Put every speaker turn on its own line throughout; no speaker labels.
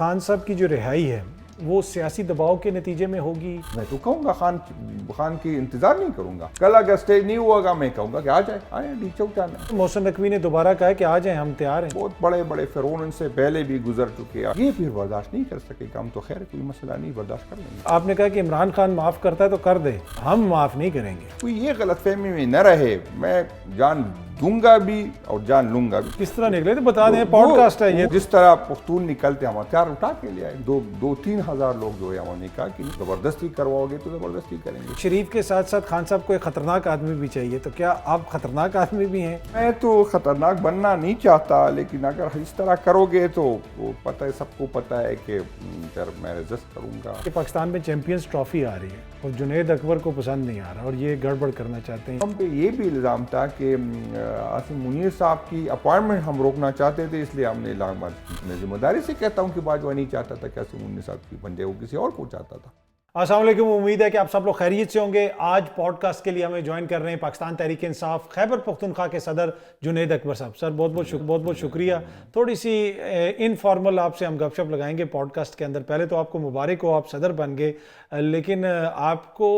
خان صاحب کی جو رہائی ہے وہ سیاسی دباؤ کے نتیجے میں ہوگی؟
میں تو کہوں گا خان کی انتظار نہیں کروں گا. کل اگر اسٹیج نہیں ہوا گا میں کہوں گا کہ آ جائیں, آئیں ڈی چوک جانا ہے.
محسن نقوی نے دوبارہ کہا کہ آ جائیں, ہم تیار ہیں.
بہت بڑے بڑے فرعون ان سے پہلے بھی گزر چکے ہیں, یہ پھر برداشت نہیں کر سکے کہ ہم تو خیر کوئی مسئلہ نہیں, برداشت کر لیں گے.
آپ نے کہا کہ عمران خان معاف کرتا ہے تو کر دے, ہم معاف نہیں کریں گے.
کوئی یہ غلط فہمی میں نہ رہے, میں جان دوں گا بھی اور جان لوں گا بھی.
کس طرح نکلے تو بتا دیں, پوڈ کاسٹ ہے یہ.
جس طرح پختون نکلتے ہم ہتھیار اٹھا کے لے آئے, 2-3 ہزار لوگ جو ہے انہوں نے کہا کہ زبردستی کرواؤ گے تو زبردستی کریں گے.
شریف کے ساتھ ساتھ خان صاحب کو ایک خطرناک آدمی بھی چاہیے, تو کیا آپ خطرناک آدمی بھی ہیں؟
میں تو خطرناک بننا نہیں چاہتا, لیکن اگر اس طرح کرو گے تو وہ پتہ ہے, سب کو پتہ ہے کہ پھر میں رجسٹ کروں گا.
کہ پاکستان میں چیمپئنز ٹرافی آ رہی ہے اور جنید اکبر کو پسند نہیں آ رہا اور یہ گڑبڑ کرنا چاہتے ہیں.
ہم پہ یہ بھی الزام تھا کہ عاصم منیر صاحب کی اپوائنٹمنٹ ہم روکنا چاہتے تھے, اس لیے ہم نے میں ذمہ داری سے کہتا ہوں کہ باجوہ نہیں چاہتا تھا کہ عاصم منیر صاحب کی بن جائے, وہ کسی اور کو چاہتا تھا.
السلام علیکم, امید ہے کہ آپ سب لوگ خیریت سے ہوں گے. آج پوڈ کاسٹ کے لیے ہمیں جوائن کر رہے ہیں پاکستان تحریک انصاف خیبر پختونخوا کے صدر جنید اکبر صاحب. سر بہت بہت شکریہ. تھوڑی سی انفارمل آپ سے ہم گپ شپ لگائیں گے پوڈ کاسٹ کے اندر. پہلے تو آپ کو مبارک ہو, آپ صدر بن گئے, لیکن آپ کو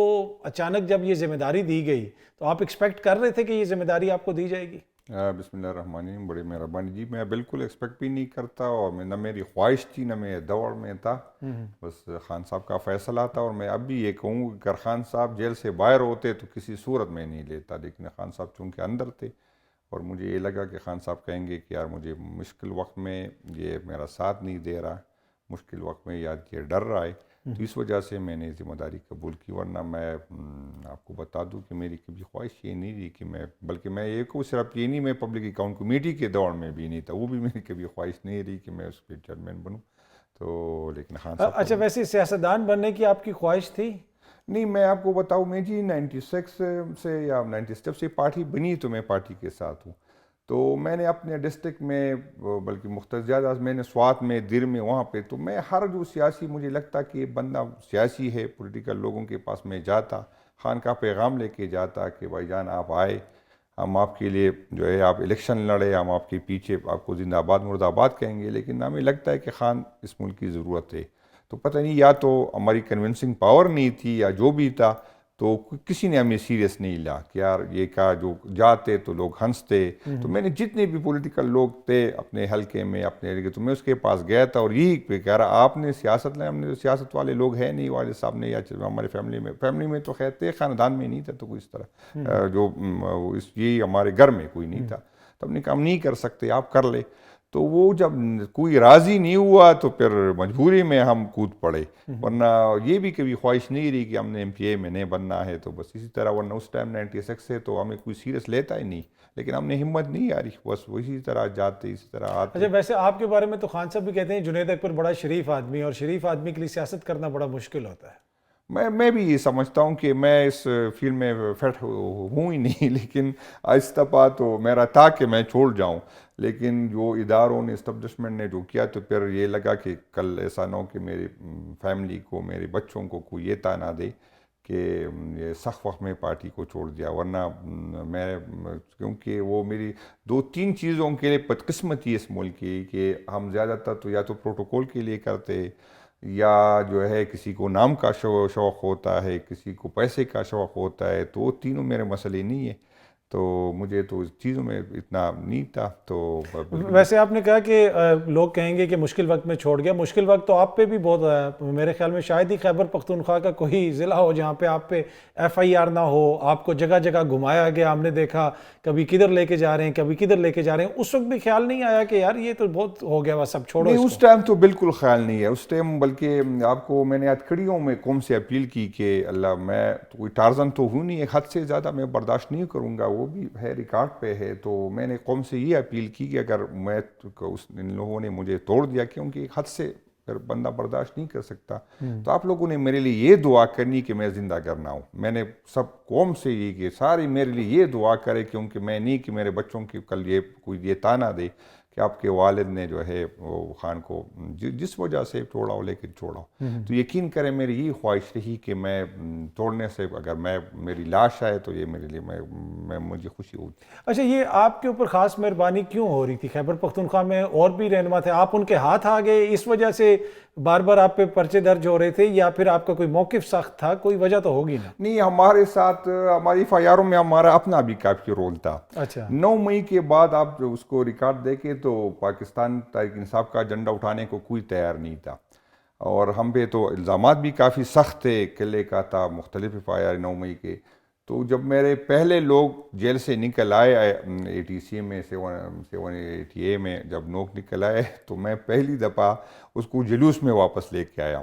اچانک جب یہ ذمہ داری دی گئی تو آپ ایکسپیکٹ کر رہے تھے کہ یہ ذمہ داری آپ کو دی جائے گی؟
بسم اللہ الرحمن الرحیم, بڑی مہربانی جی. میں بالکل ایکسپیکٹ بھی نہیں کرتا, اور نہ میری خواہش تھی, نہ میرے دور میں تھا. بس خان صاحب کا فیصلہ تھا, اور میں اب بھی یہ کہوں کہ اگر خان صاحب جیل سے باہر ہوتے تو کسی صورت میں نہیں لیتا, لیکن خان صاحب چونکہ اندر تھے, اور مجھے یہ لگا کہ خان صاحب کہیں گے کہ یار مجھے مشکل وقت میں یہ میرا ساتھ نہیں دے رہا, مشکل وقت میں یا یہ ڈر رہا ہے, تو اس وجہ سے میں نے ذمہ داری قبول کی. ورنہ میں آپ کو بتا دوں کہ میری کبھی خواہش یہ نہیں رہی کہ بلکہ میں یہ کو صرف یہ نہیں, میں پبلک اکاؤنٹ کمیٹی کے دور میں بھی نہیں تھا, وہ بھی میری کبھی خواہش نہیں رہی کہ میں اس کے چیئرمین بنوں. تو لیکن خان صاحب
اچھا, ویسے سیاستدان بننے کی آپ کی خواہش تھی؟
نہیں, میں آپ کو بتاؤں, میں جی 96 سے یا 97 سے پارٹی بنی تو میں پارٹی کے ساتھ ہوں. تو میں نے اپنے ڈسٹرکٹ میں, بلکہ مختصر زیادہ میں نے سوات میں, در میں, وہاں پہ, تو میں ہر جو سیاسی مجھے لگتا کہ بندہ سیاسی ہے, پولیٹیکل لوگوں کے پاس میں جاتا, خان کا پیغام لے کے جاتا کہ بھائی جان آپ آئے, ہم آپ کے لیے جو ہے آپ الیکشن لڑے, ہم آپ کے پیچھے آپ کو زندہ آباد مرد آباد کہیں گے. لیکن ہمیں لگتا ہے کہ خان اس ملک کی ضرورت ہے. تو پتہ نہیں یا تو ہماری کنونسنگ پاور نہیں تھی یا جو بھی تھا, تو کسی نے ہمیں سیریس نہیں لیا کہ یار یہ کہا جو جاتے تو لوگ ہنستے. تو میں نے جتنے بھی پولیٹیکل لوگ تھے اپنے حلقے میں, اپنے تو میں اس کے پاس گیا تھا, اور یہی پہ کہہ رہا آپ نے سیاست لیں. ہم نے تو سیاست والے لوگ ہیں نہیں, والد صاحب نے یا ہمارے فیملی میں تو خیر تھے, خاندان میں نہیں تھا, تو کوئی اس طرح جو یہی ہمارے گھر میں کوئی نہیں تھا. تو ہم نے کہا ہم نہیں کر سکتے, آپ کر لے. تو وہ جب کوئی راضی نہیں ہوا تو پھر مجبوری میں ہم کود پڑے, ورنہ یہ بھی کبھی خواہش نہیں رہی کہ ہم نے MPA میں نہیں بننا ہے. تو بس اسی طرح, ورنہ اس ٹائم 96 سے تو ہمیں کوئی سیریس لیتا ہی نہیں, لیکن ہم نے ہمت نہیں آ رہی, بس اسی طرح جاتے اسی طرح آتے.
اچھا, ویسے آپ کے بارے میں تو خان صاحب بھی کہتے ہیں جنید اکبر بڑا شریف آدمی ہے, اور شریف آدمی کے لیے سیاست کرنا بڑا مشکل ہوتا ہے.
میں بھی یہ سمجھتا ہوں کہ میں اس فیلڈ میں فٹ ہوں ہی نہیں, لیکن آہستہ پا تو میرا تھا کہ میں چھوڑ جاؤں, لیکن جو اداروں نے, اسٹیبلشمنٹ نے جو کیا, تو پھر یہ لگا کہ کل ایسا نہ ہو کہ میری فیملی کو, میرے بچوں کو کوئی یہ تانا دے کہ یہ سخت وقت میں پارٹی کو چھوڑ دیا. ورنہ میں, کیونکہ وہ میری 2-3 چیزوں کے لیے بدقسمتی اس ملک کی کہ ہم زیادہ تر تو یا تو پروٹوکول کے لیے کرتے, یا جو ہے کسی کو نام کا شوق ہوتا ہے, کسی کو پیسے کا شوق ہوتا ہے. تو وہ تینوں میرے مسئلے نہیں ہیں, تو مجھے تو اس چیزوں میں اتنا نہیں تھا. تو
ویسے آپ نے کہا کہ لوگ کہیں گے کہ مشکل وقت میں چھوڑ گیا. مشکل وقت تو آپ پہ بھی بہت ہے, میرے خیال میں شاید ہی خیبر پختونخوا کا کوئی ضلع ہو جہاں پہ آپ پہ FIR نہ ہو. آپ کو جگہ جگہ گھمایا گیا, ہم نے دیکھا کبھی کدھر لے کے جا رہے ہیں, کبھی کدھر لے کے جا رہے ہیں. اس وقت بھی خیال نہیں آیا کہ یار یہ تو بہت ہو گیا, بس اب چھوڑو
نہیں, اس ٹائم تو بالکل خیال نہیں ہے اس ٹائم. بلکہ آپ کو میں نے ہتھکڑیوں میں قوم سے اپیل کی کہ اللہ, میں کوئی ٹارزن تو ہوں نہیں, ایک حد سے زیادہ میں برداشت نہیں کروں گا, وہ بھی ہے ریکارڈ پہ ہے. تو میں نے قوم سے یہ اپیل کی کہ اگر ان لوگوں نے مجھے توڑ دیا, کیونکہ ایک حد سے پھر بندہ برداشت نہیں کر سکتا, تو آپ لوگوں نے میرے لیے یہ دعا کرنی کہ میں زندہ کرنا ہوں. میں نے سب قوم سے یہ کہ ساری میرے لیے یہ دعا کرے, کیونکہ میں نہیں کہ میرے بچوں کی کل یہ کوئی یہ تانا دے کہ آپ کے والد نے جو ہے وہ خان کو جس وجہ سے چھوڑا ہو لیکن چھوڑا ہو، تو یقین کریں میری یہی خواہش رہی کہ میں توڑنے سے اگر میری لاش آئے تو یہ میرے لیے مجھے خوشی ہوتی۔
اچھا، یہ آپ کے اوپر خاص مہربانی کیوں ہو رہی تھی؟ خیبر پختونخوا میں اور بھی رہنما تھے، آپ ان کے ہاتھ آ گئے اس وجہ سے بار بار آپ پہ پرچے درج ہو رہے تھے، یا پھر آپ کا کوئی موقف سخت تھا؟ کوئی وجہ تو ہوگی نا؟
نہیں، ہمارے ساتھ ہماری ایف آئی آروں میں ہمارا اپنا بھی کافی رول تھا۔
اچھا،
9 مئی کے بعد آپ جو اس کو ریکارڈ دیکھیں تو پاکستان تحریک انصاف کا جھنڈا اٹھانے کو کوئی تیار نہیں تھا، اور ہم پہ تو الزامات بھی کافی سخت تھے، قلعے کا تھا، مختلف ایف آئی آر 9 مئی کے۔ تو جب میرے پہلے لوگ جیل سے نکل آئے اے ٹی سی میں 780 میں جب نوک نکل آئے تو میں پہلی دفعہ اس کو جلوس میں واپس لے کے آیا۔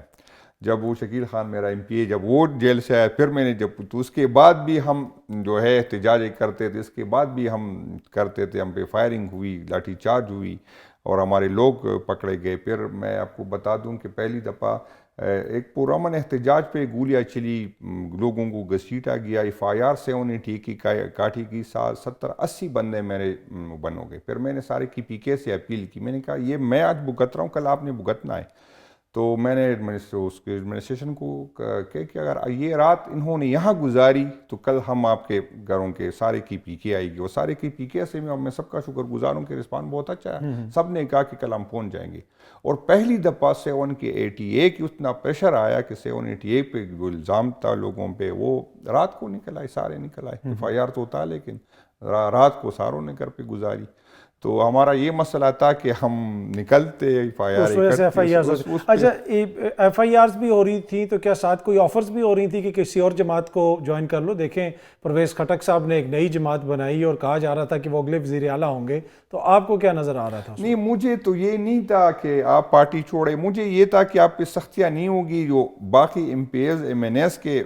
جب وہ شکیل خان میرا ایم پی اے جب وہ جیل سے آیا، پھر میں نے تو اس کے بعد بھی ہم جو ہے احتجاج کرتے تھے، اس کے بعد بھی ہم کرتے تھے، ہم پہ فائرنگ ہوئی، لاٹھی چارج ہوئی اور ہمارے لوگ پکڑے گئے۔ پھر میں آپ کو بتا دوں کہ پہلی دفعہ ایک پرامن احتجاج پہ گولیاں چلی، لوگوں کو گھسیٹا گیا، ایف آئی آر 780 کی کاٹھی کی، 70-80 بندے میرے بن ہو گئے۔ پھر میں نے سارے کی پی کے سے اپیل کی، میں نے کہا یہ میں آج بھگت رہا ہوں، کل آپ نے بھگتنا ہے۔ تو میں نے اس کے ایڈمنسٹریشن کو کہ اگر یہ رات انہوں نے یہاں گزاری تو کل ہم آپ کے گھروں کے سارے کی پی کے آئے گی، اور سارے کی پی کے سے میں سب کا شکر گزار ہوں کہ رسپانس بہت اچھا ہے، سب نے کہا کہ کل ہم پہنچ جائیں گے۔ اور پہلی دفعہ 780 کی اتنا پریشر آیا کہ 780 پہ جو الزام تھا لوگوں پہ وہ رات کو نکل آئے، سارے نکل آئے۔ ایف آئی آر تو تھا لیکن رات کو ساروں نے گھر پہ گزاری۔ تو ہمارا یہ مسئلہ تھا کہ ہم نکلتے ایف آئی آر،
اچھا ایف آئی آرز بھی ہو رہی تھی تو کیا ساتھ کوئی آفرز بھی ہو رہی تھی کہ کسی اور جماعت کو جوائن کر لو؟ دیکھیں پرویز خٹک صاحب نے ایک نئی جماعت بنائی اور کہا جا رہا تھا کہ وہ اگلے وزیر اعلیٰ ہوں گے، تو آپ کو کیا نظر آ رہا تھا؟
نہیں، مجھے تو یہ نہیں تھا کہ آپ پارٹی چھوڑے، مجھے یہ تھا کہ آپ پہ سختیاں نہیں ہوگی، جو باقی MPs MNS کے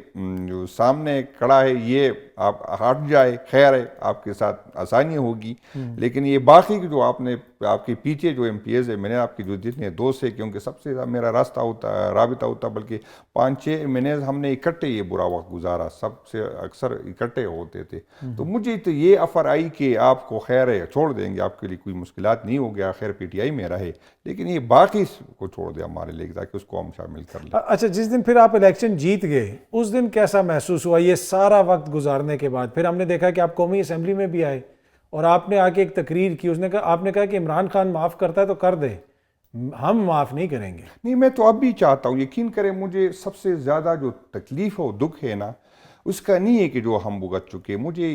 جو سامنے کھڑا ہے یہ آپ ہٹ جائے، خیر ہے، آپ کے ساتھ آسانی ہوگی۔ لیکن یہ باقی جو آپ کے پیچھے جو ایم پی ایز ہے، میں نے آپ کے جو جتنے دوست ہیں، کیونکہ سب سے میرا رابطہ ہوتا، بلکہ 5-6 ایم این ایز ہم نے اکٹھے یہ برا وقت گزارا، سب سے اکثر اکٹھے ہوتے تھے۔ تو مجھے تو یہ افر آئی کہ آپ کو خیر ہے، چھوڑ دیں گے، آپ کے لیے کوئی مشکلات نہیں ہو گیا، خیر پی ٹی آئی میں رہے، لیکن یہ باقی کو چھوڑ دیں ہمارے لیے تاکہ اس کو ہم شامل کر لیں۔
اچھا، جس دن پھر آپ الیکشن جیت گئے اس دن کیسا محسوس ہوا یہ سارا وقت گزارنے کے بعد؟ پھر ہم نے دیکھا کہ آپ قومی اسمبلی میں بھی آئے اور آپ نے آ کے ایک تقریر کی، آپ نے کہا کہ عمران خان معاف کرتا ہے تو کر دے، ہم معاف نہیں کریں گے۔
نہیں، میں تو اب بھی چاہتا ہوں، یقین کریں مجھے سب سے زیادہ جو تکلیف اور دکھ ہے نا، اس کا نہیں ہے کہ جو ہم بھگت چکے، مجھے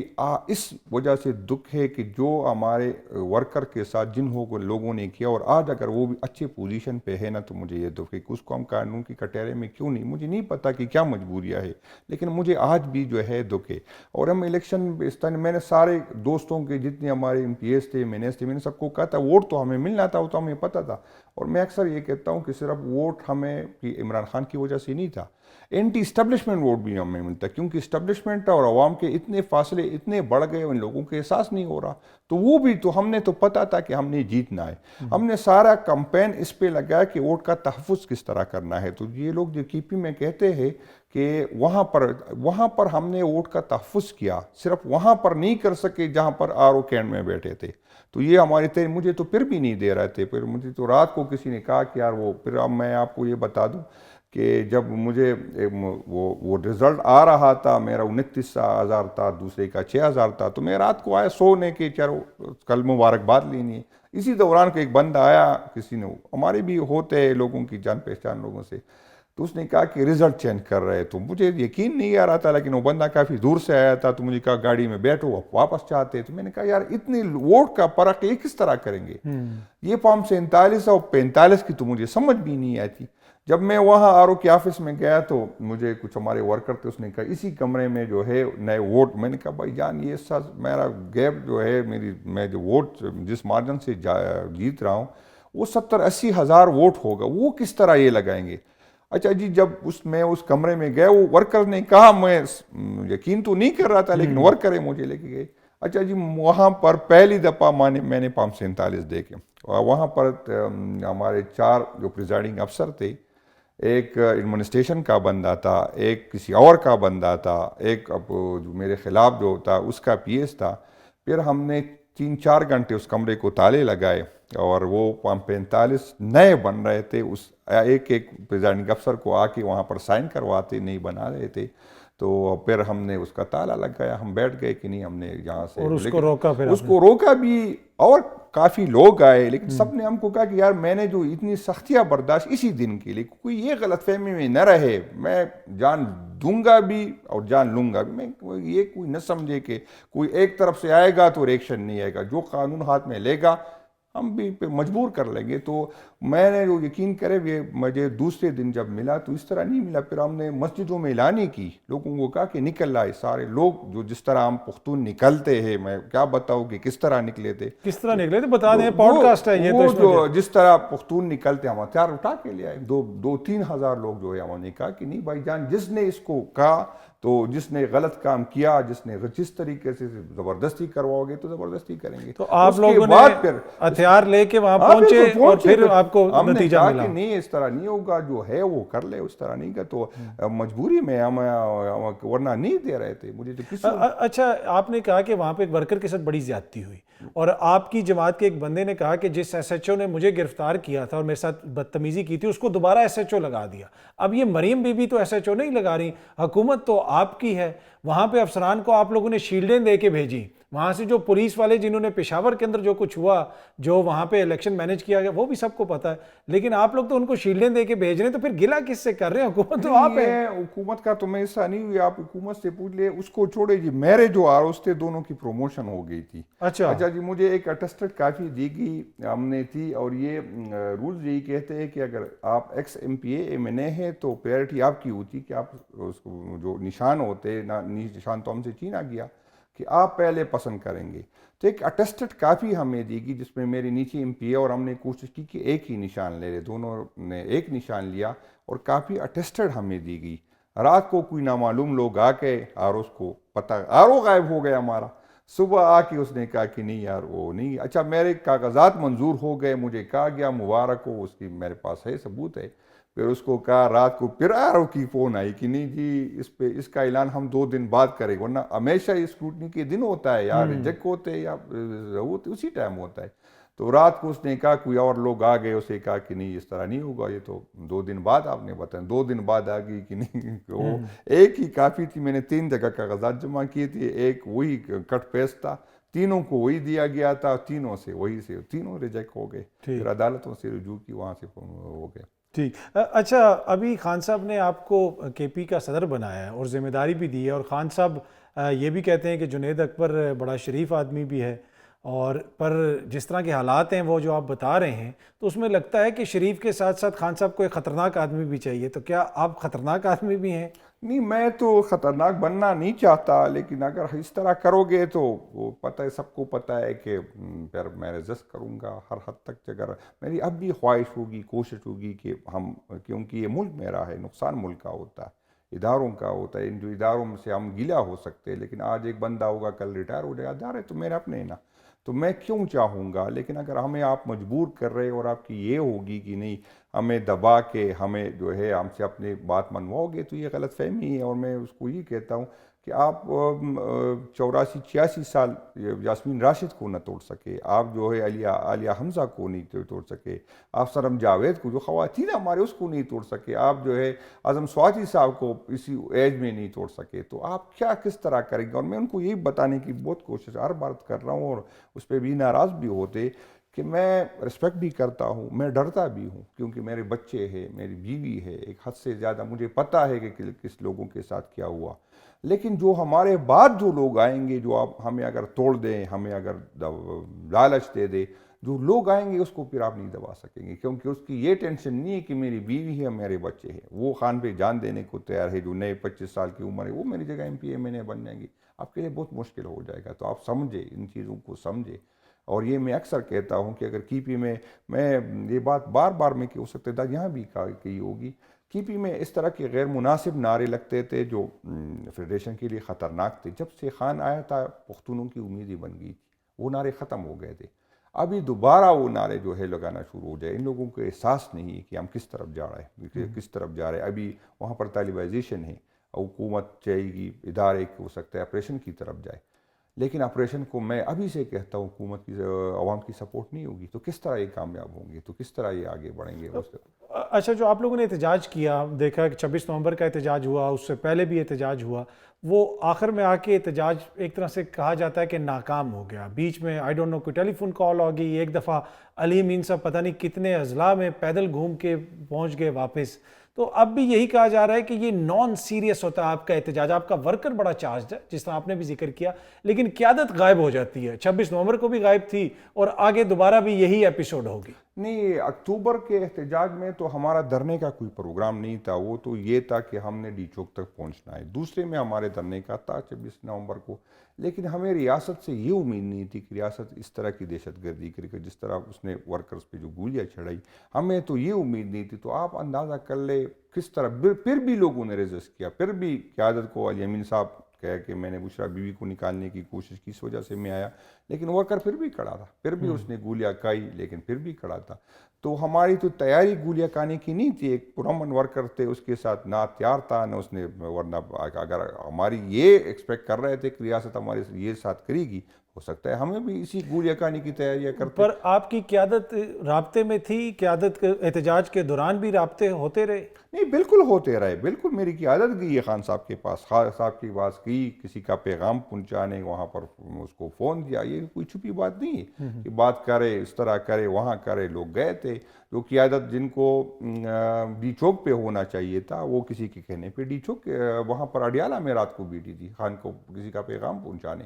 اس وجہ سے دکھ ہے کہ جو ہمارے ورکر کے ساتھ جن لوگوں نے کیا، اور آج اگر وہ بھی اچھے پوزیشن پہ ہے نا تو مجھے یہ دکھ ہے کہ اس کو ہم قانون کی کٹہرے میں کیوں نہیں، مجھے نہیں پتا کہ کیا مجبوریاں ہے، لیکن مجھے آج بھی جو ہے دکھ ہے۔ اور ہم الیکشن میں نے سارے دوستوں کے جتنے ہمارے ایم پی ایس تھے، ایم این ایس تھے، میں نے سب کو کہا تھا ووٹ تو ہمیں ملنا تھا، وہ تو ہمیں پتہ تھا۔ اور میں اکثر یہ کہتا ہوں کہ صرف ووٹ ہمیں عمران خان کی وجہ سے نہیں تھا، اینٹی اسٹیبلشمنٹ ووٹ بھی ہمیں ملتا، کیونکہ اسٹیبلشمنٹ اور عوام کے اتنے فاصلے اتنے بڑھ گئے، ان لوگوں کے احساس نہیں ہو رہا، تو وہ بھی تو ہم نے تو پتا تھا کہ ہم نے جیتنا ہے۔ ہم نے سارا کمپین اس پہ لگایا کہ ووٹ کا تحفظ کس طرح کرنا ہے۔ تو یہ لوگ جو کی پی میں کہتے ہیں کہ وہاں پر ہم نے ووٹ کا تحفظ کیا، صرف وہاں پر نہیں کر سکے جہاں پر آر او کینٹ میں بیٹھے تھے، تو یہ ہماری مجھے تو پھر بھی نہیں دے رہے تھے۔ پھر مجھے تو رات کو کسی نے کہا کہ یار وہ پھر اب میں آپ کو یہ بتا دوں کہ جب مجھے وہ رزلٹ آ رہا تھا، میرا 29,000 تھا، دوسرے کا 6,000 تھا، تو میں رات کو آیا سونے کے، چلو کل مبارکباد لینی ہے۔ اسی دوران کو ایک بندہ آیا، کسی نے ہمارے بھی ہوتے ہیں لوگوں کی جان پہچان لوگوں سے، تو اس نے کہا کہ رزلٹ چینج کر رہے، تو مجھے یقین نہیں آ رہا تھا، لیکن وہ بندہ کافی دور سے آیا تھا، تو مجھے کہا گاڑی میں بیٹھو، آپ واپس چاہتے، تو میں نے کہا یار اتنے ووٹ کا فرق یہ کس طرح کریں گے؟ یہ فارم 47 اور 45 کی تو مجھے سمجھ بھی نہیں آتی۔ جب میں وہاں آر او کے آفس میں گیا تو مجھے کچھ ہمارے ورکر تھے، اس نے کہا اسی کمرے میں جو ہے نئے ووٹ، میں نے کہا بھائی جان یہ سب میرا گیپ جو ہے، میں جو ووٹ جس مارجن سے جیت رہا ہوں وہ 70-80 ہزار ووٹ ہوگا، وہ کس طرح یہ لگائیں گے؟ اچھا جی، جب میں اس کمرے میں گیا، وہ ورکر نے کہا، میں یقین تو نہیں کر رہا تھا لیکن ورکر مجھے لے کے گئے۔ اچھا جی، وہاں پر پہلی دفعہ میں نے فارم 47 دیکھے، اور وہاں پر ہمارے 4 جو پریزائڈنگ افسر تھے، ایک ایڈمنسٹریشن کا بندہ تھا، ایک کسی اور کا بندہ تھا، ایک جو میرے خلاف جو تھا اس کا پی ایس تھا۔ پھر ہم نے 3-4 گھنٹے اس کمرے کو تالے لگائے، اور وہ 45 نئے بن رہے تھے، اس ایک ایک پریزائڈنگ افسر کو آ کے وہاں پر سائن کرواتے نہیں بنا رہے تھے. تو پھر ہم نے اس کا تالا لگایا، ہم بیٹھ گئے کہ نہیں ہم نے یہاں سے،
اور اس کو
لیکن
روکا، پھر
اس کو روکا بھی اور کافی لوگ آئے، لیکن سب نے ہم کو کہا کہ یار میں نے جو اتنی سختیاں برداشت اسی دن کے لیے، کوئی یہ غلط فہمی میں نہ رہے، میں جان دوں گا بھی اور جان لوں گا بھی. میں یہ کوئی نہ سمجھے کہ کوئی ایک طرف سے آئے گا تو ریئیکشن نہیں آئے گا، جو قانون ہاتھ میں لے گا ہم بھی پہ مجبور کر لیں گے. تو میں نے جو یقین کرے یہ مجھے دوسرے دن جب ملا تو اس طرح نہیں ملا. پھر ہم نے مسجدوں میں اعلانی کی، لوگوں کو کہا کہ نکل آئے سارے لوگ، جو جس طرح ہم پختون نکلتے ہیں، میں کیا بتاؤں کہ کس طرح نکلے تھے،
کس طرح نکلے تھے بتا دیں، پوڈ کاسٹ ہے یہ تو
وہ
اس میں
جو جس طرح پختون نکلتے ہم ہتھیار اٹھا کے لے آئے. 2-3 ہزار لوگ جو ہے انہوں نے کہا کہ نہیں بھائی جان، جس نے اس کو کہا تو جس نے غلط کام کیا، جس طریقے سے زبردستی کرواؤ گے تو زبردستی کریں گے.
تو آپ
لوگوں
نے ہتھیار لے کے وہاں پہنچے اور پھر آپ کو نتیجہ ملا.
کہ نہیں اس طرح نہیں ہوگا، جو ہے وہ کر لے، اس طرح نہیں کر. تو مجبوری میں ہم ورنہ نہیں دے رہے تھے مجھے تو کسی.
اچھا، آپ نے کہا کہ وہاں پہ ایک ورکر کے ساتھ بڑی زیادتی ہوئی، اور آپ کی جماعت کے ایک بندے نے کہا کہ جس ایس ایچ او نے مجھے گرفتار کیا تھا اور میرے ساتھ بدتمیزی کی تھی اس کو دوبارہ ایس ایچ او لگا دیا. اب یہ مریم بی بی تو ایس ایچ او نہیں لگا رہی، حکومت تو آپ کی ہے، وہاں پہ افسران کو آپ لوگوں نے شیلڈیں دے کے بھیجی، وہاں سے جو پولیس والے جنہوں نے پشاور کے اندر جو کچھ ہوا، جو وہاں پہ الیکشن مینیج کیا گیا، وہ بھی سب کو پتا ہے، لیکن آپ لوگ تو ان کو شیلڈیں دے کے بھیج رہے ہیں، تو پھر گلا کس سے کر رہے ہیں؟ حکومت تو آپ ہے.
حکومت کا تو میں ایسا نہیں ہوئی، آپ حکومت سے پوچھ لے. اس کو چھوڑے جی، میرے جو آروز تھے دونوں کی پروموشن ہو گئی تھی.
اچھا
جی، مجھے ایک اٹیسٹڈ کافی دی گئی ہم نے تھی، اور یہ رولز یہی کہتے ہیں کہ اگر آپ ex M P A M N A ہیں تو پریورٹی آپ کی ہوتی کہ آپ اس کو جو نشان ہوتے، نشان تو ہم سے چھینا گیا، کہ آپ پہلے پسند کریں گے. تو ایک اٹیسٹڈ کافی ہمیں دی گئی جس میں میری نیچے ایم پی اے، اور ہم نے کوشش کی کہ ایک ہی نشان لے لے، دونوں نے ایک نشان لیا اور کافی اٹیسٹڈ ہمیں دی گئی. رات کو کوئی نامعلوم لوگ آ کے آروز کو پتہ، آرو غائب ہو گیا ہمارا. صبح آ کے اس نے کہا کہ نہیں یار وہ نہیں. اچھا، میرے کاغذات منظور ہو گئے، مجھے کہا گیا مبارک ہو، اس کی میرے پاس ہے ثبوت ہے. پھر اس کو کہا رات کو پھر آرو کی فون آئی کہ نہیں جی اس کا اعلان ہم 2 دن بعد کریں، ورنہ ہمیشہ اسکروٹنی کے دن ہوتا ہے، یا ریجیکٹ ہوتے یا اسی ٹائم ہوتا ہے. تو رات کو اس نے کہا کوئی اور لوگ آ گئے، اسے کہا کہ نہیں اس طرح نہیں ہوگا، یہ تو 2 دن بعد آپ نے بتایا. 2 دن بعد آ گئی کہ نہیں، وہ ایک ہی کافی تھی. میں نے 3 جگہ کاغذات جمع کیے تھے، ایک وہی کٹ پیسٹ تھا، تینوں کو وہی دیا گیا تھا، تینوں سے وہی سے تینوں ریجیکٹ ہو گئے. پھر عدالتوں سے رجوع کی، وہاں سے ہو گئے.
ٹھیک. اچھا، ابھی خان صاحب نے آپ کو کے پی کا صدر بنایا ہے اور ذمہ داری بھی دی ہے، اور خان صاحب یہ بھی کہتے ہیں کہ جنید اکبر بڑا شریف آدمی بھی ہے، اور پر جس طرح کے حالات ہیں وہ جو آپ بتا رہے ہیں تو اس میں لگتا ہے کہ شریف کے ساتھ ساتھ خان صاحب کو ایک خطرناک آدمی بھی چاہیے. تو کیا آپ خطرناک آدمی بھی ہیں؟
نہیں، میں تو خطرناک بننا نہیں چاہتا، لیکن اگر اس طرح کرو گے تو وہ پتہ ہے، سب کو پتہ ہے کہ پھر میں رجسٹ کروں گا ہر حد تک. اگر میری اب بھی خواہش ہوگی، کوشش ہوگی کہ ہم، کیونکہ یہ ملک میرا ہے، نقصان ملک کا ہوتا ہے، اداروں کا ہوتا ہے، ان جو اداروں میں سے ہم گلا ہو سکتے ہیں، لیکن آج ایک بندہ ہوگا کل ریٹائر ہو جائے گا. ادارے تو میرے اپنے نا، تو میں کیوں چاہوں گا. لیکن اگر ہمیں آپ مجبور کر رہے اور آپ کی یہ ہوگی کہ نہیں ہمیں دبا کے ہمیں جو ہے ہم سے اپنی بات منواؤ گے، تو یہ غلط فہمی ہے. اور میں اس کو یہ کہتا ہوں کہ آپ 84-86 سال یاسمین راشد کو نہ توڑ سکے، آپ جو ہے عالیہ حمزہ کو نہیں توڑ سکے، آپ سرم جاوید کو جو خواتین ہمارے اس کو نہیں توڑ سکے، آپ جو ہے اعظم سواتی صاحب کو اسی ایج میں نہیں توڑ سکے، تو آپ کیا کس طرح کریں گے. اور میں ان کو یہی بتانے کی بہت کوشش ہر بار کر رہا ہوں، اور اس پہ بھی ناراض بھی ہوتے کہ میں رسپیکٹ بھی کرتا ہوں، میں ڈرتا بھی ہوں، کیونکہ میرے بچے ہیں، میری بیوی ہے، ایک حد سے زیادہ مجھے پتہ ہے کہ کس لوگوں کے ساتھ کیا ہوا. لیکن جو ہمارے بعد جو لوگ آئیں گے، جو آپ ہمیں اگر توڑ دیں، ہمیں اگر لالچ دے دے، جو لوگ آئیں گے اس کو پھر آپ نہیں دبا سکیں گے، کیونکہ اس کی یہ ٹینشن نہیں ہے کہ میری بیوی ہے، میرے بچے ہیں. وہ خان پہ جان دینے کو تیار ہے، جو نئے 25 سال کی عمر ہے، وہ میری جگہ ایم پی ایم این اے بن جائیں گے. آپ کے لیے بہت مشکل ہو جائے گا. تو آپ سمجھے، ان چیزوں کو سمجھے. اور یہ میں اکثر کہتا ہوں کہ اگر کی پی میں یہ بات بار بار میں کہ ہو سکتا تھا یہاں بھی کہی ہوگی، کی پی میں اس طرح کے غیر مناسب نعرے لگتے تھے جو فیڈریشن کے لیے خطرناک تھے. جب سے خان آیا تھا پختونوں کی امید ہی بن گئی تھی، وہ نعرے ختم ہو گئے تھے. ابھی دوبارہ وہ نعرے جو ہے لگانا شروع ہو جائے. ان لوگوں کو احساس نہیں ہے کہ ہم کس طرف جا رہے ہیں، کس طرف جا رہے ہیں. ابھی وہاں پر طالبائزیشن ہے، حکومت چاہے گی ادارے ہو سکتا ہے آپریشن کی طرف جائے. لیکن آپریشن کو میں ابھی سے کہتا ہوں حکومت کی عوام کی سپورٹ نہیں ہوگی تو کس طرح یہ کامیاب ہوں گے, تو کس طرح یہ آگے بڑھیں گے.
اچھا, جو آپ لوگوں نے احتجاج کیا, دیکھا کہ 26 نومبر کا احتجاج ہوا, اس سے پہلے بھی احتجاج ہوا, وہ آخر میں آ کے احتجاج ایک طرح سے کہا جاتا ہے کہ ناکام ہو گیا. بیچ میں آئی ڈونٹ نو کوئی ٹیلی فون کال ہوگی, ایک دفعہ علی امین صاحب پتہ نہیں کتنے اضلاع میں پیدل گھوم کے پہنچ گئے واپس. تو اب بھی یہی کہا جا رہا ہے کہ یہ نان سیریس ہوتا ہے آپ کا احتجاج, آپ کا ورکر بڑا چارجڈ ہے جس طرح آپ نے بھی ذکر کیا, لیکن قیادت غائب ہو جاتی ہے. 26 نومبر کو بھی غائب تھی اور آگے دوبارہ بھی یہی ایپیسوڈ ہوگی.
نہیں, اکتوبر کے احتجاج میں تو ہمارا دھرنے کا کوئی پروگرام نہیں تھا, وہ تو یہ تھا کہ ہم نے ڈی چوک تک پہنچنا ہے. دوسرے میں ہمارے دھرنے کا تھا 26 نومبر کو, لیکن ہمیں ریاست سے یہ امید نہیں تھی کہ ریاست اس طرح کی دہشت گردی کرے کہ جس طرح اس نے ورکرز پہ جو گولیاں چڑھائی, ہمیں تو یہ امید نہیں تھی. تو آپ اندازہ کر لے کس طرح پھر بھی لوگوں نے ریزسٹ کیا, پھر بھی قیادت کو علی امین صاحب کہہ کہ میں نے بشرا بیوی کو نکالنے کی کوشش کی, اس وجہ سے میں آیا, لیکن ورکر پھر بھی کھڑا تھا, پھر بھی اس نے گولیاں کھائی لیکن پھر بھی کھڑا تھا. تو ہماری تو تیاری گولیاں کھانے کی نہیں تھی. ایک پرامن ورکر تھے, اس کے ساتھ نہ تیار تھا نہ اس نے, ورنہ اگر ہماری یہ ایکسپیکٹ کر رہے تھے کہ ریاست ہمارے یہ ساتھ کرے گی, ہو سکتا ہے ہمیں بھی اسی گولیاں کھانے کی تیاریاں کرتے.
پر آپ کی قیادت رابطے میں تھی, قیادت احتجاج کے دوران بھی رابطے ہوتے رہے؟
نہیں, بالکل ہوتے رہے, بالکل میری قیادت گئی ہے خان صاحب کے پاس, خان صاحب کے پاس گئی, کسی کا پیغام پہنچانے وہاں پر اس کو فون دیا, یہ کوئی چھپی بات نہیں ہے کہ بات کرے, اس طرح کرے, وہاں کرے. لوگ گئے تھے, جو قیادت جن کو ڈی چوک پہ ہونا چاہیے تھا وہ کسی کے کہنے پہ ڈی چوک وہاں پر اڈیالہ میں رات کو بیٹھی تھی خان کو کسی کا پیغام پہنچانے.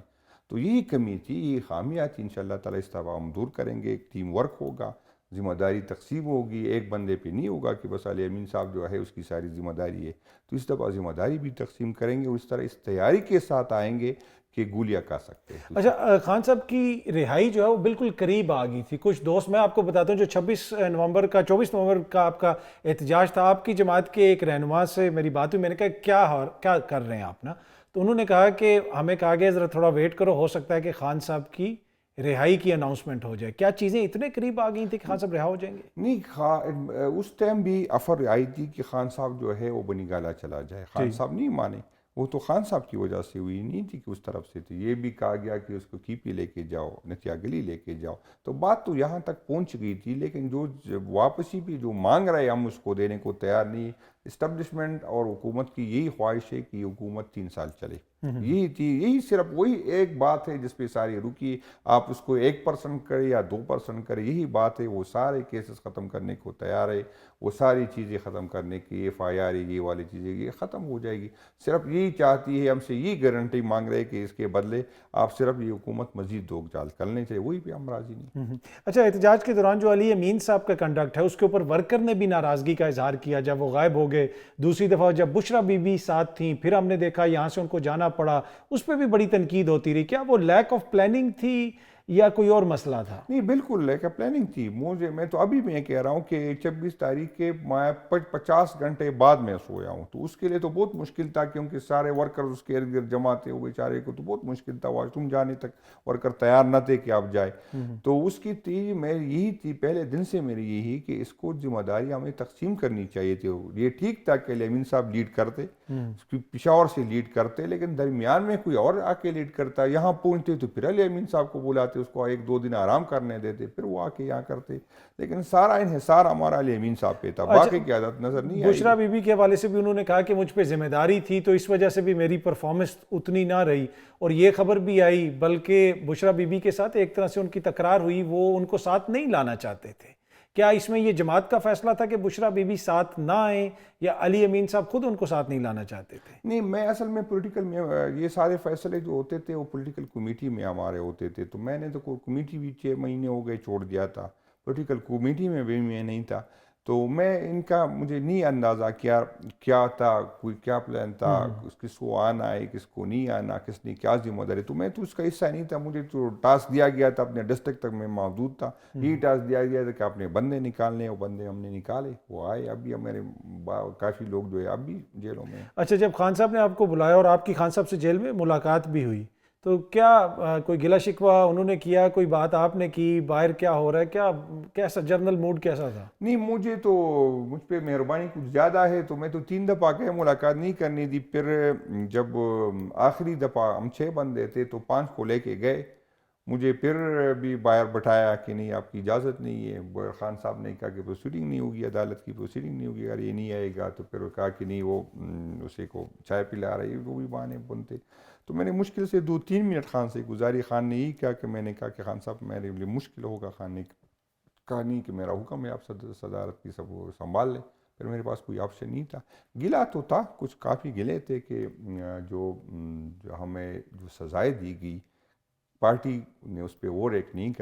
تو یہی کمی تھی, یہ خامیاں تھی. انشاءاللہ تعالیٰ اس طرح ہم دور کریں گے. ایک ٹیم ورک ہوگا, ذمہ داری تقسیم ہوگی, ایک بندے پہ نہیں ہوگا کہ بس علی امین صاحب جو ہے اس کی ساری ذمہ داری ہے. تو اس دفعہ ذمہ داری بھی تقسیم کریں گے, اور اس طرح اس تیاری کے ساتھ آئیں گے کہ گولیاں کھا سکتے ہیں.
اچھا, خان صاحب کی رہائی جو ہے وہ بالکل قریب آ گئی تھی. کچھ دوست, میں آپ کو بتاتا ہوں, جو 24 نومبر کا آپ کا احتجاج تھا, آپ کی جماعت کے ایک رہنما سے میری بات ہوئی, میں نے کہا کیا کر رہے ہیں آپ نا, تو انہوں نے کہا کہ ہمیں کہا گیا ذرا تھوڑا ویٹ کرو, ہو سکتا ہے کہ خان صاحب کی رہائی کی اناؤنسمنٹ ہو جائے. کیا چیزیں اتنے قریب آ گئی تھیں کہ خان صاحب رہا ہو جائیں گے؟
نہیں, اس ٹائم بھی افر آئی تھی کہ خان صاحب جو ہے وہ بنی گالا چلا جائے. خان صاحب نہیں مانے, وہ تو خان صاحب کی وجہ سے ہوئی نہیں تھی کہ اس طرف سے تھی. یہ بھی کہا گیا کہ اس کو کیپی لے کے جاؤ, نتیا گلی لے کے جاؤ, تو بات تو یہاں تک پہنچ گئی تھی. لیکن جو واپسی بھی جو مانگ رہے ہم اس کو دینے کو تیار نہیں. اسٹیبلشمنٹ اور حکومت کی یہی خواہش ہے کہ یہ حکومت 3 سال چلے. یہی تھی, یہی صرف وہی ایک بات ہے جس پہ ساری رکی. آپ اس کو 1% کرے یا 2% کرے, یہی بات ہے. وہ سارے کیسز ختم کرنے کو تیار ہے, وہ ساری چیزیں ختم کرنے کی, FIR یہ والی چیزیں یہ ختم ہو جائے گی. صرف یہی چاہتی ہے, ہم سے یہ گارنٹی مانگ رہے کہ اس کے بدلے آپ صرف یہ حکومت مزید دوگ جال کرنے چاہیے, وہی پہ ہم راضی نہیں.
اچھا, احتجاج کے دوران جو علی امین صاحب کا کنڈکٹ ہے اس کے اوپر ورکر نے بھی ناراضگی کا اظہار کیا جب وہ غائب ہو گئے. دوسری دفعہ جب بشرا بی بی ساتھ تھیں, پھر ہم نے دیکھا یہاں سے ان کو جانا پڑا, اس پہ بھی بڑی تنقید ہوتی رہی. کیا وہ لیک آف پلاننگ تھی یا کوئی اور مسئلہ تھا؟
نہیں, بالکل لیک آف پلاننگ تھی. میں تو ابھی میں کہہ رہا ہوں کہ 26 تاریخ کے 50 گھنٹے بعد میں سویا ہوں, تو اس کے لیے تو بہت مشکل تھا, کیونکہ سارے ورکر اس کے ارد گرد جمع تھے. وہ بیچارے کو تو بہت مشکل تھا, واش روم جانے تک ورکر تیار نہ تھے کہ آپ جائے. تو اس کی تھی, میں یہی تھی پہلے دن سے میری یہی کہ اس کو ذمہ داری ہمیں تقسیم کرنی چاہیے تھی. یہ ٹھیک تھا کہ علی امین صاحب لیڈ کرتے, پشاور سے لیڈ کرتے, لیکن درمیان میں کوئی اور آ کے لیڈ کرتا, یہاں پہنچتے تو پھر علی امین صاحب کو بلاتے, اس کو 1-2 دن آرام کرنے دیتے, پھر وہ آ کے یہاں کرتے. لیکن سارا انحصار ہمارا علی امین صاحب پہ تھا, باقی کی عادت نظر نہیں آئی.
بشرا بی بی کے حوالے سے بھی انہوں نے کہا کہ مجھ پہ ذمہ داری تھی, تو اس وجہ سے بھی میری پرفارمنس اتنی نہ رہی. اور یہ خبر بھی آئی, بلکہ بشرا بی بی کے ساتھ ایک طرح سے ان کی تکرار ہوئی, وہ ان کو ساتھ نہیں لانا چاہتے تھے. کیا اس میں یہ جماعت کا فیصلہ تھا کہ بشرا بی بی ساتھ نہ آئیں, یا علی امین صاحب خود ان کو ساتھ نہیں لانا چاہتے تھے؟
نہیں, میں اصل میں پولیٹیکل میں یہ سارے فیصلے جو ہوتے تھے وہ پولیٹیکل کمیٹی میں ہمارے ہوتے تھے. تو میں نے تو کمیٹی بھی 6 مہینے ہو گئے چھوڑ دیا تھا, پولیٹیکل کمیٹی میں بھی میں نہیں تھا. تو میں ان کا مجھے نہیں اندازہ کیا تھا, کوئی کیا پلان تھا, کس کو آنا ہے کس کو نہیں آنا, کس نے کیا ذمہ داری. تو میں تو اس کا حصہ نہیں تھا. مجھے تو ٹاسک دیا گیا تھا, اپنے ڈسٹرکٹ تک میں موجود تھا, یہی ٹاسک دیا گیا تھا کہ اپنے بندے نکالنے, وہ بندے ہم نے نکالے, وہ آئے. ابھی میرے کافی لوگ جو ہے اب بھی جیلوں میں.
اچھا, جب خان صاحب نے آپ کو بلایا اور آپ کی خان صاحب سے جیل میں ملاقات بھی ہوئی, تو کیا کوئی گلا شکوہ انہوں نے کیا, کوئی بات آپ نے کی, باہر کیا ہو رہا ہے, کیا کیسا جنرل موڈ کیسا تھا؟
نہیں مجھ پہ مہربانی کچھ زیادہ ہے, تو میں تو 3 دفعہ کہ ملاقات نہیں کرنی تھی. پھر جب آخری دفعہ ہم 6 بندے تھے تو 5 کو لے کے گئے. مجھے پھر بھی باہر بٹھایا کہ نہیں آپ کی اجازت نہیں ہے. خان صاحب نے کہا کہ پروسیڈنگ نہیں ہوگی, عدالت کی پروسیڈنگ نہیں ہوگی, اگر یہ نہیں آئے گا تو پھر کہا کہ نہیں وہ اسے کو چائے پلا رہی ہے, وہ بھی بہانے بنتے. تو میں نے مشکل سے 2-3 منٹ خان سے گزاری. خان نے یہی کہا کہ میں نے کہا کہ خان صاحب میرے لیے مشکل ہوگا. خان نے کہا نہیں کہ میرا حکم ہے آپ صدارت کی سب سنبھال لیں. پھر میرے پاس کوئی آپشن نہیں تھا. گلا تو تھا, کچھ کافی گلے تھے کہ جو ہمیں جو سزائیں دی گئی پارٹی نے اس پہ اور ایک نہیں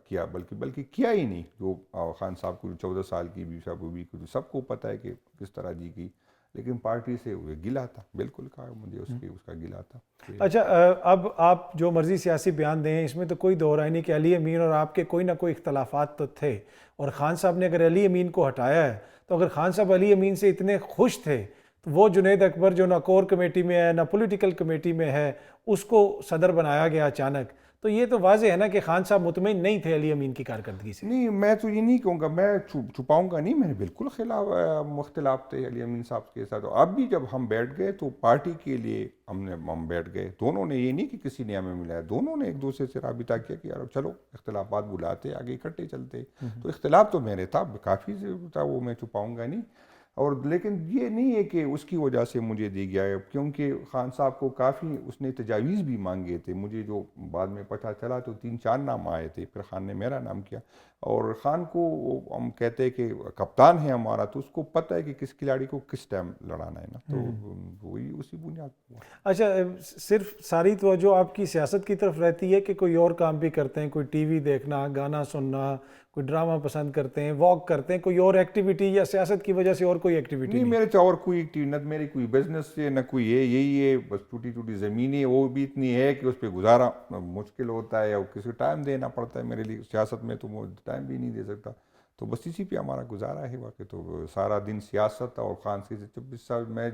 کیا بلکہ کیا ہی نہیں. جو خان صاحب کو 14 سال کی بھی صاحب بھی سب کو پتہ ہے کہ کس طرح دی گئی, لیکن پارٹی سے وہ گلا تھا. بالکل کہا مجھے اس کا گلا تھا.
اچھا, اب آپ جو مرضی سیاسی بیان دیں, اس میں تو کوئی دو رائے نہیں کہ علی امین اور آپ کے کوئی نہ کوئی اختلافات تو تھے, اور خان صاحب نے اگر علی امین کو ہٹایا ہے تو اگر خان صاحب علی امین سے اتنے خوش تھے تو وہ جنید اکبر جو نہ کور کمیٹی میں ہے نہ پولیٹیکل کمیٹی میں ہے, اس کو صدر بنایا گیا اچانک, تو یہ تو واضح ہے نا کہ خان صاحب مطمئن نہیں تھے علی امین کی کارکردگی سے.
نہیں میں تو یہ نہیں کہوں گا, میں چھپاؤں گا نہیں, میں نے بالکل مختلف تھے علی امین صاحب کے ساتھ. اب بھی جب ہم بیٹھ گئے تو پارٹی کے لیے ہم بیٹھ گئے. دونوں نے, یہ نہیں کہ کسی نے ہمیں ملایا, دونوں نے ایک دوسرے سے رابطہ کیا کہ یار چلو اختلافات بلاتے آگے اکٹھے چلتے. تو اختلاف تو میرے تھا, کافی تھا, وہ میں چھپاؤں گا نہیں. اور لیکن یہ نہیں ہے کہ اس کی وجہ سے مجھے دی گیا ہے, کیونکہ خان صاحب کو کافی اس نے تجاویز بھی مانگے تھے. مجھے جو بعد میں پتہ چلا تو 3-4 نام آئے تھے. پھر خان نے میرا نام کیا, اور خان کو ہم کہتے ہیں کہ کپتان ہے ہمارا, تو اس کو پتہ ہے کہ کس کھلاڑی کو کس ٹائم لڑانا ہے نا, تو وہی اسی بنیاد پر.
اچھا, صرف ساری توجہ آپ کی سیاست کی طرف رہتی ہے کہ کوئی اور کام بھی کرتے ہیں, کوئی ٹی وی دیکھنا, گانا سننا, کوئی ڈرامہ پسند کرتے ہیں, واک کرتے ہیں, کوئی اور ایکٹیویٹی, یا سیاست کی وجہ سے اور کوئی ایکٹیویٹی
نہیں؟ میرے تو اور کوئی ایکٹیویٹی نہ, میری کوئی بزنس ہے نہ کوئی ہے, یہی ہے بس. ٹوٹی زمینیں, وہ بھی اتنی ہے کہ اس پہ گزارا مشکل ہوتا ہے, اور کسی ٹائم دینا پڑتا ہے. میرے لیے سیاست میں تو وہ ٹائم بھی نہیں دے سکتا, تو بس اسی پہ ہمارا گزارا ہے. واقعی تو سارا دن سیاست, اور خان سے 24 سال میں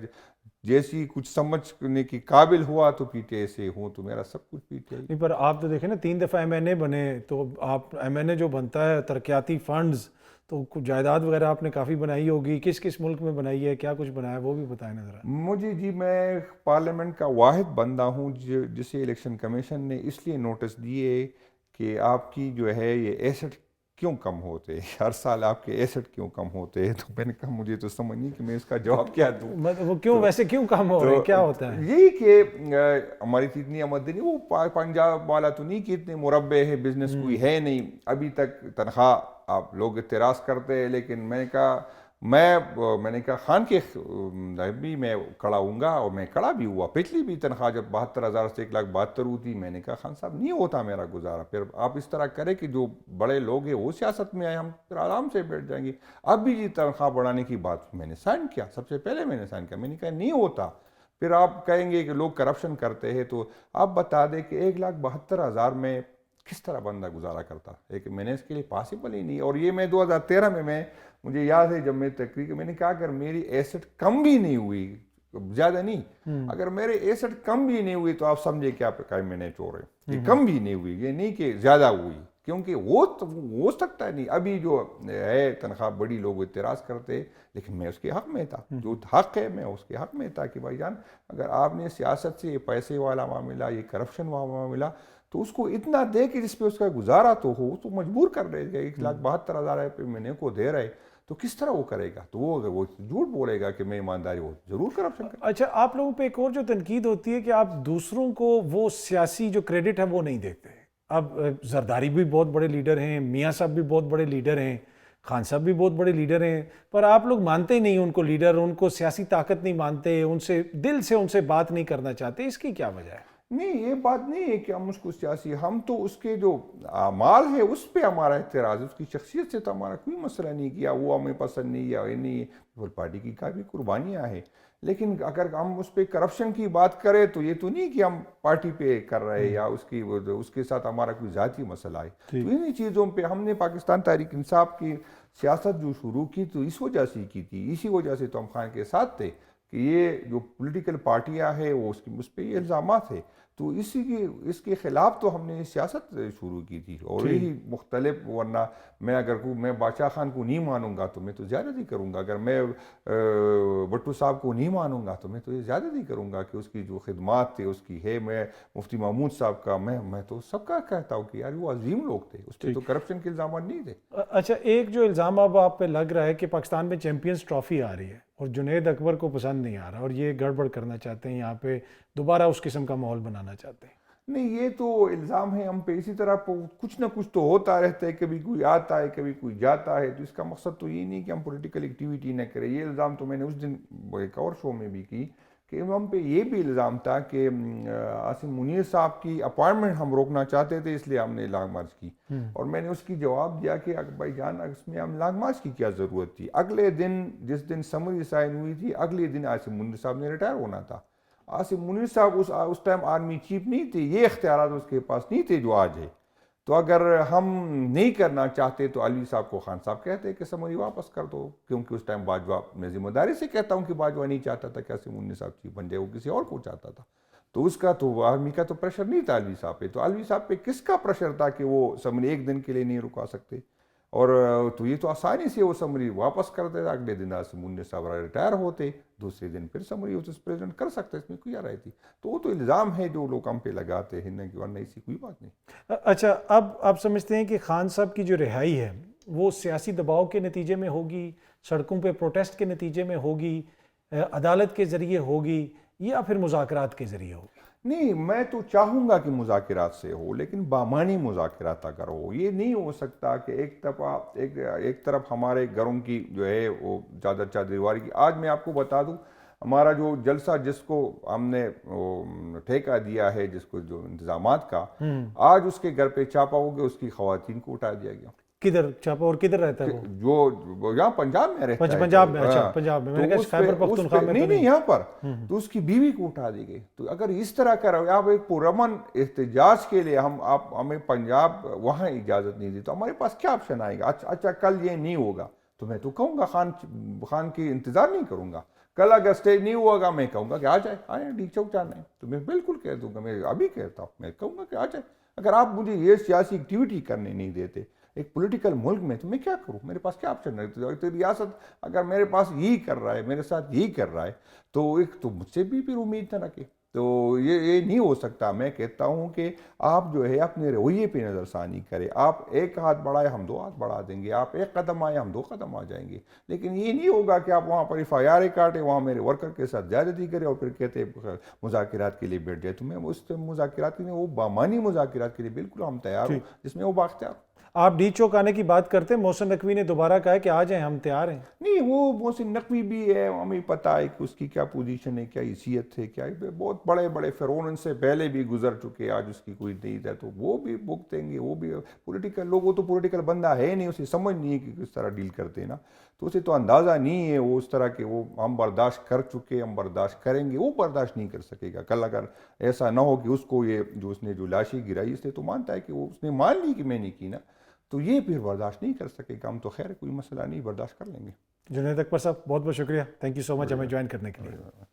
جیسی کچھ سمجھنے کی قابل ہوا تو پی ٹی آئی سے ہوں, تو میرا سب کچھ پی ٹی آئی.
نہیں, پر آپ تو دیکھیں نا 3 دفعہ ایم این اے بنے, تو آپ ایم این اے جو بنتا ہے ترقیاتی فنڈز, تو کچھ جائیداد وغیرہ آپ نے کافی بنائی ہوگی, کس ملک میں بنائی ہے, کیا کچھ بنایا ہے, وہ بھی بتائیں نا ذرا.
مجھے جی, میں پارلیمنٹ کا واحد بندہ ہوں جسے الیکشن کمیشن نے اس لیے نوٹس دیے کہ آپ کی جو ہے یہ ایسٹ کیوں کم ہوتے, ہر سال آپ کے ایسٹ کیوں کم ہوتے ہیں. تو میں نے کہا مجھے تو سمجھ نہیں کہ میں اس کا جواب کیا دوں.
وہ کیوں, ویسے کیوں کم ہو رہے ہیں, کیا ہوتا ہے؟
یہی کہ ہماری اتنی آمدنی, وہ پنجاب والا تو نہیں کہ اتنے مربع ہے, بزنس کوئی ہے نہیں ابھی تک. تنخواہ آپ لوگ اعتراض کرتے ہیں, لیکن میں نے کہا خان کے بھی میں کڑا ہوں گا, اور میں کڑا بھی ہوا. پچھلی بھی تنخواہ جب 72,000 سے 1,72,000 ہوئی, میں نے کہا خان صاحب نہیں ہوتا میرا گزارا. پھر آپ اس طرح کریں کہ جو بڑے لوگ ہیں وہ سیاست میں آئے, ہم پھر آرام سے بیٹھ جائیں گے. اب بھی جی تنخواہ بڑھانے کی بات میں نے سائن کیا, سب سے پہلے میں نے سائن کیا. میں نے کہا نہیں ہوتا. پھر آپ کہیں گے کہ لوگ کرپشن کرتے ہیں, تو آپ بتا دیں کہ 1,72,000 میں کس طرح بندہ گزارا کرتا, لیکن میں نے اس کے لیے پاسبل ہی نہیں. اور یہ میں 2013 میں مجھے یاد ہے جب میں تقریر میں نے کہا اگر میری ایسٹ کم بھی نہیں ہوئی, زیادہ نہیں, اگر میرے ایسٹ کم بھی نہیں ہوئی تو آپ سمجھے کیا میں نے چور ہے. یہ کم بھی نہیں ہوئی, یہ نہیں کہ زیادہ ہوئی, کیونکہ وہ ہو سکتا ہے نہیں. ابھی جو ہے تنخواہ بڑی لوگ اعتراض کرتے, لیکن میں اس کے حق میں تھا. جو حق ہے میں اس کے حق میں تھا کہ بھائی جان اگر آپ نے سیاست سے یہ پیسے والا معاملہ, یہ کرپشن والا معاملہ, تو اس کو اتنا دے کہ جس پہ اس کا گزارا تو ہو, تو مجبور کر رہے گا. 1,72,000 روپے مہینے کو دے رہے, تو کس طرح وہ کرے گا؟ تو وہ جھوٹ بولے گا کہ میں ایمانداری, وہ ضرور کرپشن کرے.
اچھا, آپ لوگوں پہ ایک اور جو تنقید ہوتی ہے کہ آپ دوسروں کو وہ سیاسی جو کریڈٹ ہے وہ نہیں دیتے. اب زرداری بھی بہت بڑے لیڈر ہیں, میاں صاحب بھی بہت بڑے لیڈر ہیں, خان صاحب بھی بہت بڑے لیڈر ہیں, پر آپ لوگ مانتے ہی نہیں ان کو لیڈر, ان کو سیاسی طاقت نہیں مانتے, ان سے دل سے ان سے بات نہیں کرنا چاہتے. اس کی کیا وجہ ہے؟
نہیں, یہ بات نہیں ہے کہ ہم اس کو سیاسی, ہم تو اس کے جو اعمال ہے اس پہ ہمارا اعتراض, اس کی شخصیت سے تو ہمارا کوئی مسئلہ نہیں کیا. وہ ہمیں پسند نہیں, یا نہیں, وہ پارٹی کی کافی قربانیاں ہیں. لیکن اگر ہم اس پہ کرپشن کی بات کریں تو یہ تو نہیں کہ ہم پارٹی پہ کر رہے یا اس کے ساتھ ہمارا کوئی ذاتی مسئلہ ہے. تو انہی چیزوں پہ ہم نے پاکستان تحریک انصاف کی سیاست جو شروع کی تو اس وجہ سے کی تھی, اسی وجہ سے تو ہم خان کے ساتھ تھے کہ یہ جو پولیٹیکل پارٹیاں ہیں وہ اس پہ یہ الزامات ہے. تو اس کے خلاف تو ہم نے سیاست شروع کی تھی، اور یہی مختلف، ورنہ میں بادشاہ خان کو نہیں مانوں گا تو میں تو زیادتی کروں گا، اگر میں بھٹو صاحب کو نہیں مانوں گا تو میں تو یہ زیادتی کروں گا کہ اس کی جو خدمات تھے اس کی ہے، میں مفتی محمود صاحب کا میں تو سب کا کہتا ہوں کہ یار وہ عظیم لوگ تھے، اس پہ تو کرپشن کے الزامات نہیں تھے۔
اچھا، ایک جو الزام اب آپ پہ لگ رہا ہے کہ پاکستان میں چیمپئنز ٹرافی آ رہی ہے اور جنید اکبر کو پسند نہیں آ رہا اور یہ گڑبڑ کرنا چاہتے ہیں، یہاں پہ دوبارہ اس قسم کا ماحول بنانا چاہتے ہیں۔
نہیں، یہ تو الزام ہے ہم پہ، اسی طرح کچھ نہ کچھ تو ہوتا رہتا ہے، کبھی کوئی آتا ہے کبھی کوئی جاتا ہے، تو اس کا مقصد تو یہ نہیں کہ ہم پولیٹیکل ایکٹیویٹی نہ کریں۔ یہ الزام تو میں نے اس دن ایک اور شو میں بھی کی کہ ہم پہ یہ بھی الزام تھا کہ عاصم منیر صاحب کی اپوائنٹمنٹ ہم روکنا چاہتے تھے، اس لیے ہم نے لانگ مارچ کی، اور میں نے اس کی جواب دیا کہ بھائی جان اس میں ہم لانگ مارچ کی کیا ضرورت تھی؟ اگلے دن جس دن سمری سائن ہوئی تھی، اگلے دن عاصم منیر صاحب نے ریٹائر ہونا تھا۔ عاصم منیر صاحب اس ٹائم آرمی چیف نہیں تھے، یہ اختیارات اس کے پاس نہیں تھے جو آج ہے، تو اگر ہم نہیں کرنا چاہتے تو علوی صاحب کو خان صاحب کہتے کہ سمری واپس کر دو، کیونکہ اس ٹائم باجوہ، میں ذمہ داری سے کہتا ہوں کہ باجوہ نہیں چاہتا تھا کہ عاصم منیر صاحب چیف بن جائے، وہ کسی اور کو چاہتا تھا، تو اس کا تو آرمی کا تو پریشر نہیں تھا علوی صاحب پہ، تو علوی صاحب پہ کس کا پریشر تھا کہ وہ سمری ایک دن کے لیے نہیں رکا سکتے؟ اور تو یہ تو آسانی سے وہ سمری واپس کر دیتا، اگلے دن عاصم منیر صاحب ریٹائر ہوتے، دوسرے دن پھر سمری پریزیڈنٹ کر سکتے، اس میں کوئی آ رہی تھی۔ تو وہ تو الزام ہے جو لوگ ہم پہ لگاتے ہیں، ورنہ ایسی کوئی بات نہیں۔
اچھا، اب آپ سمجھتے ہیں کہ خان صاحب کی جو رہائی ہے وہ سیاسی دباؤ کے نتیجے میں ہوگی، سڑکوں پہ پروٹیسٹ کے نتیجے میں ہوگی، عدالت کے ذریعے ہوگی، یا پھر مذاکرات کے ذریعے ہوگی؟
نہیں، میں تو چاہوں گا کہ مذاکرات سے ہو، لیکن بامانی مذاکرات اگر ہو، یہ نہیں ہو سکتا کہ ایک طرف ہمارے گھروں کی جو ہے وہ چادر دیواری کی۔ آج میں آپ کو بتا دوں، ہمارا جو جلسہ جس کو ہم نے ٹھیکہ دیا ہے، جس کو جو انتظامات کا، آج اس کے گھر پہ چھاپا ہو گیا، اس کی خواتین کو اٹھا دیا گیا۔
کدھر چھاپا اور کدھر رہتا ہے وہ؟
جو یہاں پنجاب میں رہتا ہے،
پنجاب میں، اچھا پنجاب میں، میں نے کہا خیبر پختونخوا میں تو
نہیں، یہاں پر تو اس کی بیوی کو اٹھا دی گئی۔ تو اگر اس طرح کا آپ ایک پرامن احتجاج کے لیے ہمیں پنجاب وہاں اجازت نہیں دی، تو ہمارے پاس کیا آپشن آئے گا؟ اچھا کل یہ نہیں ہوگا تو میں تو کہوں گا خان کی انتظار نہیں کروں گا، کل اگر اسٹیج نہیں ہوا گا میں کہوں گا کہ آئیں ڈی چوک جانا ہے، تو میں بالکل کہہ دوں گا، میں ابھی کہتا ہوں، میں کہوں گا کہ آ جائیں۔ اگر آپ مجھے یہ سیاسی ایکٹیویٹی کرنے نہیں دیتے ایک پولیٹیکل ملک میں، تو میں کیا کروں؟ میرے پاس کیا آپشن ہے؟ تو ریاست اگر میرے پاس یہی کر رہا ہے، میرے ساتھ یہی کر رہا ہے، تو ایک تو مجھ سے بھی پھر امید نہ رکھے، تو یہ نہیں ہو سکتا۔ میں کہتا ہوں کہ آپ جو ہے اپنے رویے پہ نظر ثانی کرے، آپ ایک ہاتھ بڑھائے ہم دو ہاتھ بڑھا دیں گے، آپ ایک قدم آئے ہم دو قدم آ جائیں گے، لیکن یہ نہیں ہوگا کہ آپ وہاں پر ایف آئی آر کاٹے، وہاں میرے ورکر کے ساتھ زیادتی کرے اور پھر کہتے مذاکرات کے لیے بیٹھ جائے۔ تو میں اس مذاکرات کے لیے، وہ بامانی مذاکرات کے لیے بالکل ہم تیار ہوں، جس میں وہ بااختیار۔
آپ ڈی چوک آنے کی بات کرتے ہیں، محسن نقوی نے دوبارہ کہا کہ آ جائیں، ہم تیار ہیں۔
نہیں، وہ محسن نقوی بھی ہے، ہمیں پتہ ہے کہ اس کی کیا پوزیشن ہے، کیا حیثیت ہے، کیا بہت بڑے بڑے فرعون ان سے پہلے بھی گزر چکے، آج اس کی کوئی نہیں ہے، تو وہ بھی بھگتیں گے، وہ بھی پولیٹیکل لوگوں، تو پولیٹیکل بندہ ہے نہیں، اسے سمجھ نہیں ہے کہ کس طرح ڈیل کرتے نا، تو اسے تو اندازہ نہیں ہے وہ اس طرح کہ وہ ہم برداشت کر چکے، ہم برداشت کریں گے، وہ برداشت نہیں کر سکے گا۔ کل اگر ایسا نہ ہو کہ اس کو یہ جو اس نے جو لاشیں گرائی، اس نے تو مانتا ہے کہ وہ اس نے مان لی کہ میں نے کی نا، تو یہ پھر برداشت نہیں کر سکے گا۔ ہم تو خیر کوئی مسئلہ نہیں، برداشت کر لیں گے۔
جنید اکبر صاحب، بہت بہت شکریہ، تھینک یو سو مچ ہمیں جوائن کرنے کے لیے۔